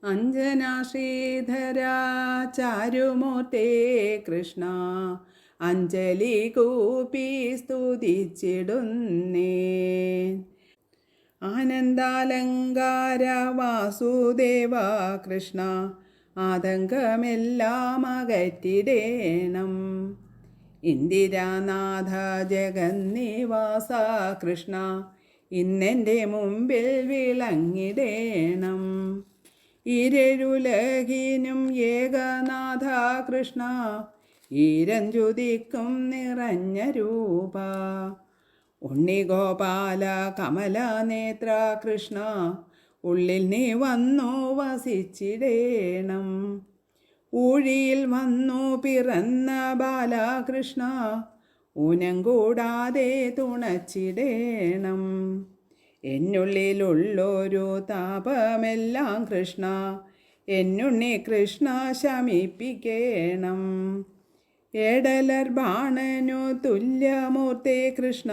അഞ്ജന ശ്രീധര ചാരുമൂർത്തേ കൃഷ്ണ അഞ്ജലി കൂപ്പി സ്തുതിച്ചിടുന്നേ. ആനന്ദാലങ്കാര വാസുദേവ കൃഷ്ണ ആതങ്കമെല്ലാം അകറ്റിടേണം. ഇന്ദിരാനാഥ ജഗന്നിവാസ കൃഷ്ണ ഇന്നെൻ്റെ മുമ്പിൽ വിളങ്ങിടേണം. ഇരഴുലകിനും ഏകനാഥ കൃഷ്ണ ഈരഞ്ജുതിക്കും നിറഞ്ഞ രൂപ. ഉണ്ണിഗോപാല കമലനേത്ര കൃഷ്ണ ഉള്ളിൽ നീ വന്നു വസിച്ചിടേണം. ഊഴിയിൽ വന്നു പിറന്ന ബാലകൃഷ്ണ ഊനം കൂടാതെ തുണച്ചിടേണം. എന്നുള്ളിലുള്ളൊരു താപമെല്ലാം കൃഷ്ണ എന്നുണ്ണി കൃഷ്ണ ശമിപ്പിക്കേണം. ഏടലർ ബാണനു തുല്യമൂർത്തേ കൃഷ്ണ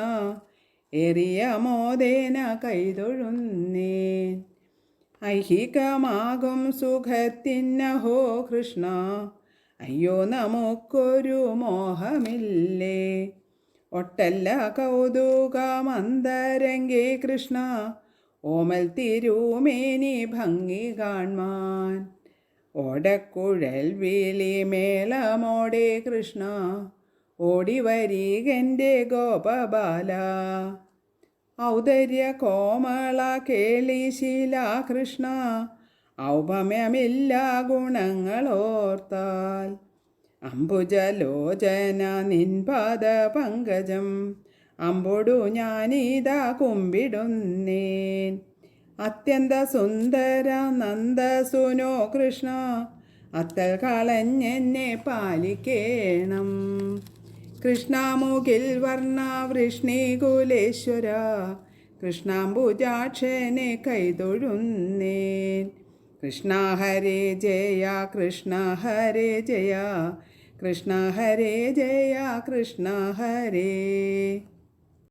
എറിയ മോദേന കൈതൊഴുന്നേൻ. ഐഹികമാകും സുഖത്തിനഹോ കൃഷ്ണ അയ്യോ നമുക്കൊരു മോഹമില്ലേ. ഒട്ടല്ല കൗതുകമന്തരംഗേ കൃഷ്ണ ഓമൽ തിരുമേനി ഭംഗി കാൺമാൻ. ഓടക്കുഴൽ വിളി മേളമോടെ കൃഷ്ണ ഓടിവരീകൻ്റെ ഗോപബാല. ഔദര്യ കോമള കേളിശീല കൃഷ്ണ ഔപമ്യമില്ല ഗുണങ്ങളോർത്താൽ. അംബുജലോചന നിൻപാദ പങ്കജം അമ്പൊടു ഞാനിതാ കുമ്പിടുന്നേൻ. അത്യന്ത സുന്ദര നന്ദസുനോ കൃഷ്ണ അത്തൽ കളഞ്ഞെന്നെ പാലിക്കേണം. കൃഷ്ണമുഖിൽ വർണ്ണ വൃഷ്ണികുലേശ്വര കൃഷ്ണാംബുജാക്ഷനെ കൈതൊഴുന്നേൻ. കൃഷ്ണ ഹരേ ജയ കൃഷ്ണ ഹരേ ജയ കൃഷ്ണ ഹരേ ജയ കൃഷ്ണ ഹരേ.